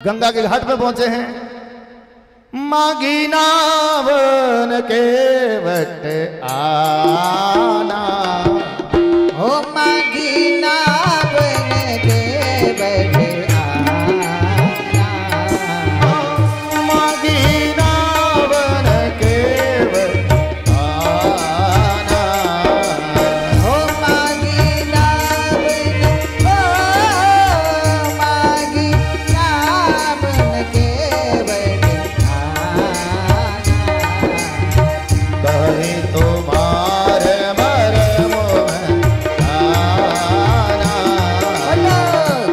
गंगा के घाट पे पहुंचे हैं। मागी नावन के वट आना, हो मागी नावन के वट आना, मागी नावन के वट आना, हो मागी नावन, हो मागी नावन के वट आना, कहीं तुम्हारे मरम में आना,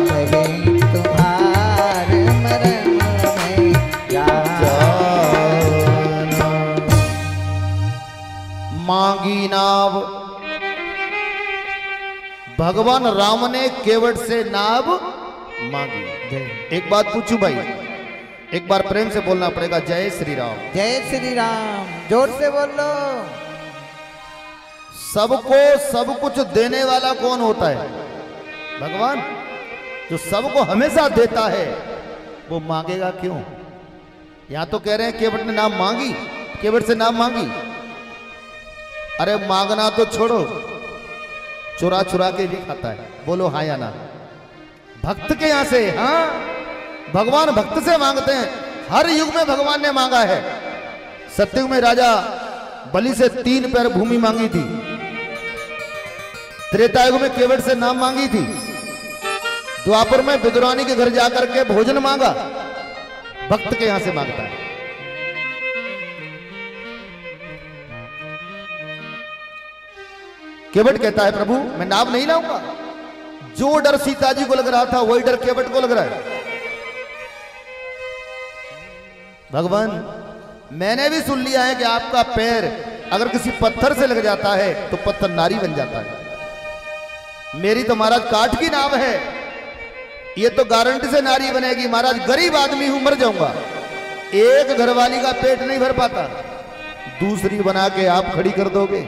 कहीं तुम्हारे मरम में जाना। मांगी नाव, भगवान राम ने केवट से नाव मांगी। एक बात पूछू भाई, एक बार प्रेम से बोलना पड़ेगा, जय श्री राम। जय श्री राम, जोर से बोलो। सबको सब कुछ देने वाला कौन होता है? भगवान। जो सबको हमेशा देता है वो मांगेगा क्यों? यहां तो कह रहे हैं केवट ने नाम मांगी, केवट से नाम मांगी। अरे मांगना तो छोड़ो, चुरा चुरा के भी खाता है। बोलो हाँ या ना? भक्त के यहां से, हाँ, भगवान भक्त से मांगते हैं। हर युग में भगवान ने मांगा है। सतयुग में राजा बलि से 3 पैर भूमि मांगी थी। त्रेता युग में केवट से नाम मांगी थी। द्वापर में विद्वानी के घर जाकर के भोजन मांगा। भक्त के यहां से मांगता है। केवट कहता है प्रभु मैं नाव नहीं लाऊंगा। जो डर सीता जी को लग रहा था वही डर केवट को लग रहा है। भगवान मैंने भी सुन लिया है कि आपका पैर अगर किसी पत्थर से लग जाता है तो पत्थर नारी बन जाता है। मेरी तो महाराज काठ की नाव है, ये तो गारंटी से नारी बनेगी। महाराज गरीब आदमी हूं, मर जाऊंगा। एक घरवाली का पेट नहीं भर पाता, दूसरी बना के आप खड़ी कर दोगे,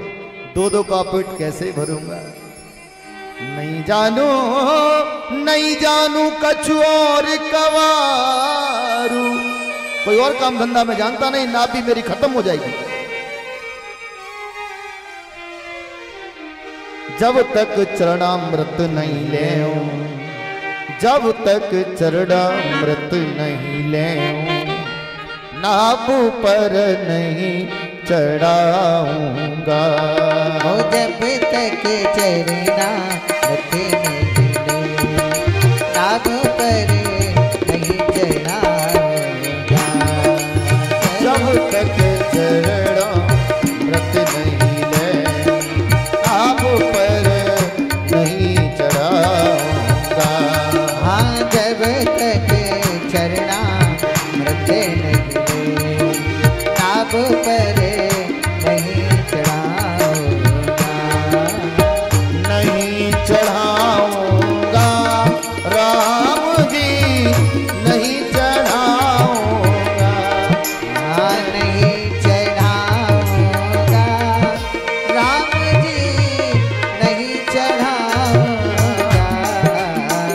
2-2 का पेट कैसे भरूंगा? नहीं जानू, नहीं जानू कछु और कवारू। कोई और काम धंधा में जानता नहीं, नाभि मेरी खत्म हो जाएगी। जब तक चरणामृत नहीं ले, जब तक चरणामृत नहीं ले, नाभ पर नहीं चढ़ाऊंगा। हो जब तक चरना रखे नहीं ले, नाभ पर नहीं चढ़ाऊंगा। जब तक चरणामृत नहीं ले, नाभ पर नहीं चढ़ाऊंगा। हाँ जब तक चरना रखे नहीं ले, नाभ पर नहीं चढ़ाऊंगा। नहीं चढ़ाऊंगा राम जी, नहीं चढ़ाऊंगा। हाँ नहीं चढ़ाऊंगा राम जी, नहीं चढ़ाऊंगा।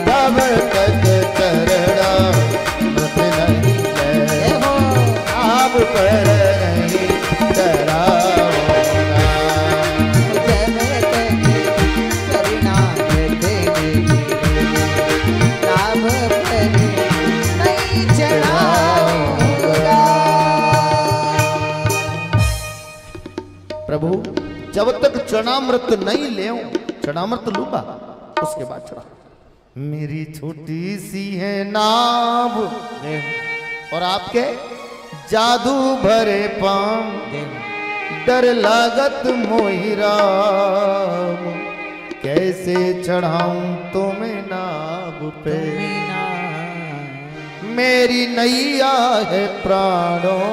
तब तक चरणामृत नहीं ले, हो नाभ पर नहीं चढ़ाऊंगा। जब तक चरना रखे नहीं ले, नाभ पर नहीं चढ़ाऊंगा। प्रभु जब तक चरणामृत नहीं ले, चरणामृत लूंगा उसके बाद चढ़ा। मेरी छोटी सी है नाव और आपके जादू भरे पांव, डर लागत मोहि राम, कैसे चढ़ाऊं तुम्हें नाव पे। मेरी नैया है प्राणों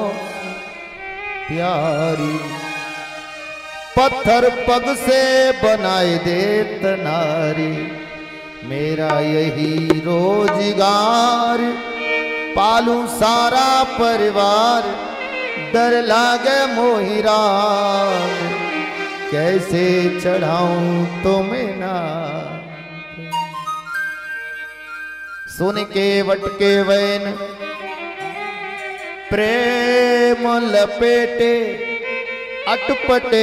प्यारी, पत्थर पग से बनाए देत नारी। मेरा यही रोजगार, पालूं सारा परिवार, डर लागे मोहि राम, कैसे चढ़ाऊं तुम्हें ना। सुन केवट के वैन प्रेम लपेटे अटपटे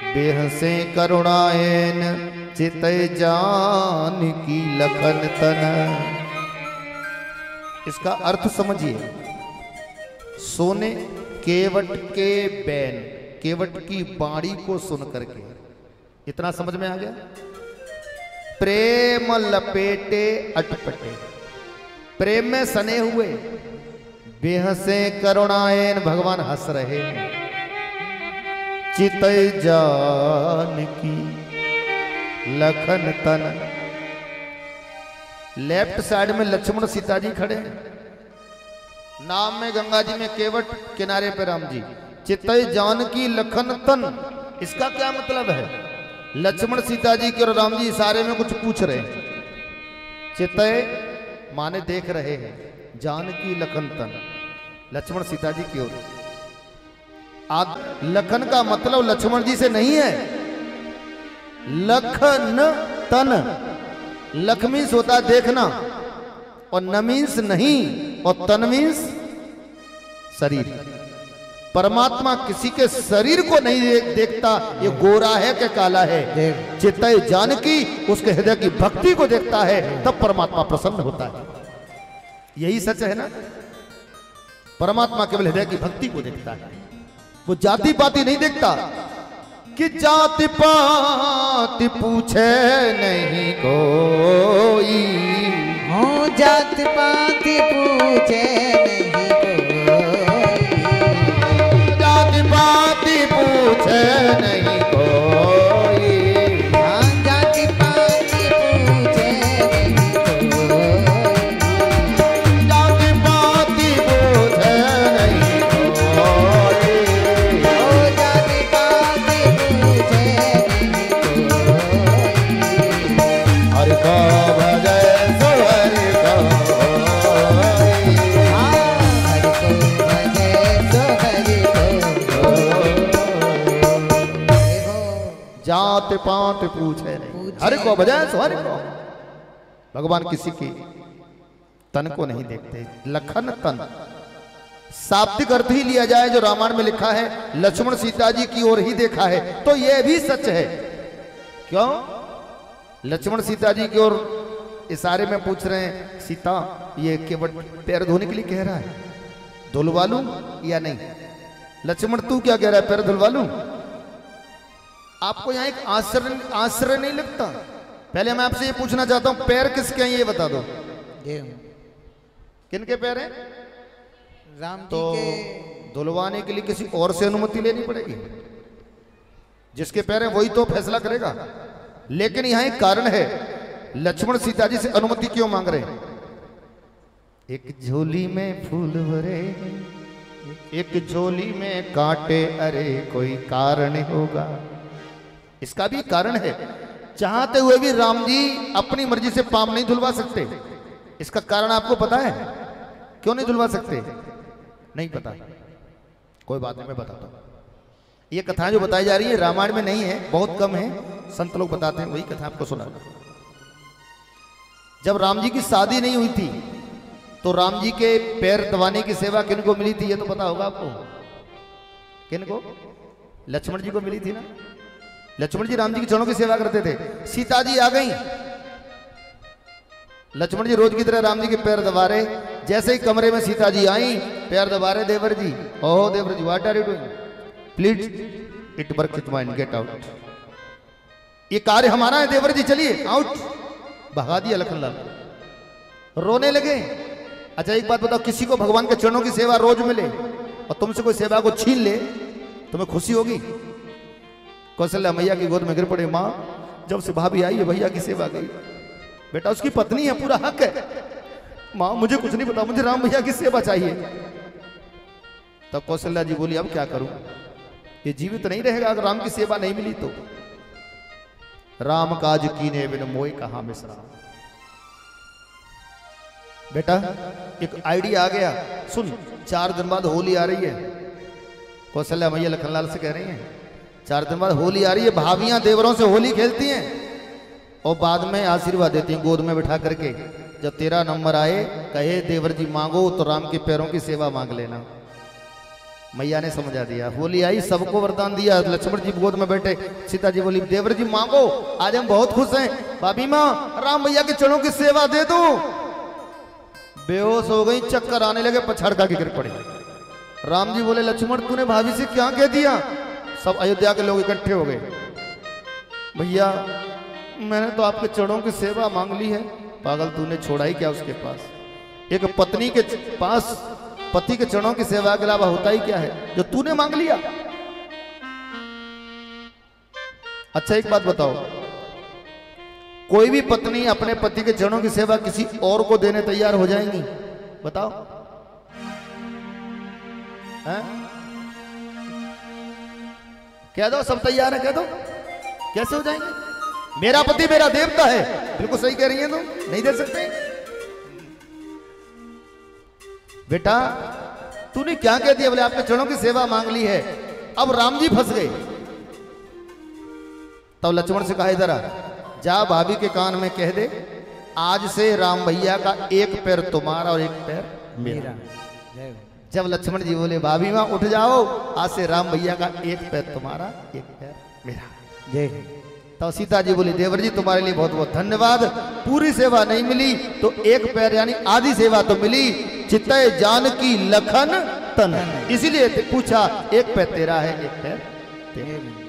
बेहसे करुणायन चितय जान की लखन तन। इसका अर्थ समझिए। सोने केवट के बैन, केवट की बाणी को सुन करके, इतना समझ में आ गया। प्रेम लपेटे अटपटे, प्रेम में सने हुए, बेहसे करुणायन भगवान हंस रहे हैं। चितय जान की लखन तन। लेफ्ट साइड में लक्ष्मण सीता जी खड़े हैं, नाम में गंगा जी में केवट, किनारे पे राम जी। चितय जानकी लखन तन, इसका क्या मतलब है? लक्ष्मण सीता जी के और राम जी इशारे में कुछ पूछ रहे हैं। चितय माने देख रहे हैं, जानकी लखन तन लक्ष्मण सीता जी की ओर। लखन का मतलब लक्ष्मण जी से नहीं है, लखन तन। लख मीन्स होता है देखना, और न मीन्स नहीं, और तन मीन्स शरीर। परमात्मा किसी के शरीर को नहीं देखता, ये गोरा है कि काला है। चितय जानकी उसके हृदय की भक्ति को देखता है, तब परमात्मा प्रसन्न होता है। यही सच है ना। परमात्मा केवल हृदय की भक्ति को देखता है, वो जाति पाति नहीं देखता कि जाति पाति पूछे नहीं कोई। हो जात पात पूछे नहीं कोई, जाति पाति पूछे नहीं कोई। हाँ जात पात पूछे नहीं कोई, जाति पाति पूछे नहीं कोई। हो जात पात पूछे नहीं कोई। हरि को भजे सो हरि को होई। हरि को भजे सो हरि को होई। जात पात पूछे नहीं, हरि को भजे सो हरि को। भगवान किसी की तन को नहीं देखते। लखन तन शाब्दिक अर्थ ही लिया जाए जो रामायण में लिखा है, लक्ष्मण सीता जी की ओर ही देखा है, तो यह भी सच है। क्यों? लक्ष्मण सीता जी की ओर इशारे में पूछ रहे हैं, सीता ये केवट पैर धोने के लिए कह रहा है, धुलवा लूं या नहीं? लक्ष्मण तू क्या कह रहा है, पैर धुलवा लूं? आपको यहां एक आश्चर्य नहीं लगता? पहले मैं आपसे ये पूछना चाहता हूं, पैर किसके हैं ये बता दो। किनके पैर हैं? राम जी तो के। धुलवाने के लिए किसी और से अनुमति लेनी पड़ेगी। जिसके पैर हैं वही तो फैसला करेगा। लेकिन यहां एक कारण है, लक्ष्मण सीता जी से अनुमति क्यों मांग रहे हैं? एक झोली में फूल भरे, एक झोली में कांटे, अरे कोई कारण होगा। इसका भी कारण है। चाहते हुए भी राम जी अपनी मर्जी से पाम नहीं धुलवा सकते। इसका कारण आपको पता है? क्यों नहीं धुलवा सकते? नहीं पता? कोई बात नहीं, मैं बताता हूं। ये कथाएं जो बताई जा रही है रामायण में नहीं है, बहुत कम है, संत लोग बताते हैं, वही कथा आपको सुना। जब राम जी की शादी नहीं हुई थी तो राम जी के पैर दबाने की सेवा किनको मिली थी? ये तो पता होगा आपको। किनको? लक्ष्मण जी को मिली थी ना। लक्ष्मण जी राम जी के चरणों की सेवा करते थे। सीता जी आ गई, लक्ष्मण जी रोज की तरह राम जी के पैर दबा रहे। जैसे ही कमरे में सीता जी आई, पैर दबा रहे देवर जी। ओह देवर जी, what are you doing? Please it work it mind, get out. ये कार्य हमारा है देवर जी, चलिए आउट। भगा दिया लखनलाल, रोने लगे। अच्छा एक बात बताओ, किसी को भगवान के चरणों की सेवा रोज मिले और तुमसे कोई सेवा को छीन ले, तुम्हें खुशी होगी? कौशल्या मैया की गोद में गिर पड़े। माँ जब से भाभी आई है भैया की सेवा गई। बेटा उसकी पत्नी है, पूरा हक है। माँ मुझे कुछ नहीं पता, मुझे राम भैया की सेवा चाहिए। तब कौशल्या जी बोली, अब क्या करूं? ये जीवित नहीं रहेगा अगर राम की सेवा नहीं मिली तो। राम काज कीने बिन मोय कहां बिसरा। बेटा एक आइडिया आ गया, सुन। 4 दिन बाद होली आ रही है। कौशल्या मैया लखनलाल से कह रही हैं, 4 दिन बाद होली आ रही है, भाभियां देवरों से होली खेलती हैं। और बाद में आशीर्वाद देती हैं गोद में बिठा करके। जब तेरा नंबर आए कहे देवर जी मांगो तो राम के पैरों की सेवा मांग लेना। मैया ने समझा दिया, होली आई सबको वरदान दिया। लक्ष्मण जी गोद में बैठे, सीता जी बोली देवर जी मांगो, आज हम बहुत खुश हैं। भाभी माँ राम भैया के चरणों की सेवा दे दो। बेहोश हो गई, चक्कर आने लगे, पछाड़ का गिर पड़ी। राम जी बोले लक्ष्मण तूने भाभी से क्या कह दिया? सब अयोध्या के लोग इकट्ठे हो गए। भैया मैंने तो आपके चरणों की सेवा मांग ली है। पागल तूने छोड़ा ही क्या उसके पास? एक पत्नी के पास पति के चरणों की सेवा के अलावा होता ही क्या है जो तूने मांग लिया? अच्छा एक बात बताओ, कोई भी पत्नी अपने पति के चरणों की सेवा किसी और को देने तैयार हो जाएंगी? बताओ हैं? कह दो सब तैयार है, कह दो कैसे हो जाएंगे? मेरा पति मेरा देवता है। बिल्कुल सही कह रही है तुम, नहीं दे सकते? बेटा तूने क्या कह दिया? बोले आपके चरणों की सेवा मांग ली है। अब राम जी फंस गए। तब लक्ष्मण से कहा इधर आ, जा भाभी के कान में कह दे आज से राम भैया का एक पैर तुम्हारा और एक पैर मेरा। जब लक्ष्मण जी बोले भाभी मां उठ जाओ, आज से राम भैया का एक पैर तुम्हारा एक पैर मेरा। जय। तो सीता जी बोली देवर जी तुम्हारे लिए बहुत बहुत धन्यवाद। पूरी सेवा नहीं मिली तो एक पैर यानी आधी सेवा तो मिली। चित्तय जानकी लखन तन, इसीलिए पूछा एक पैर तेरा है एक पैर तेरा।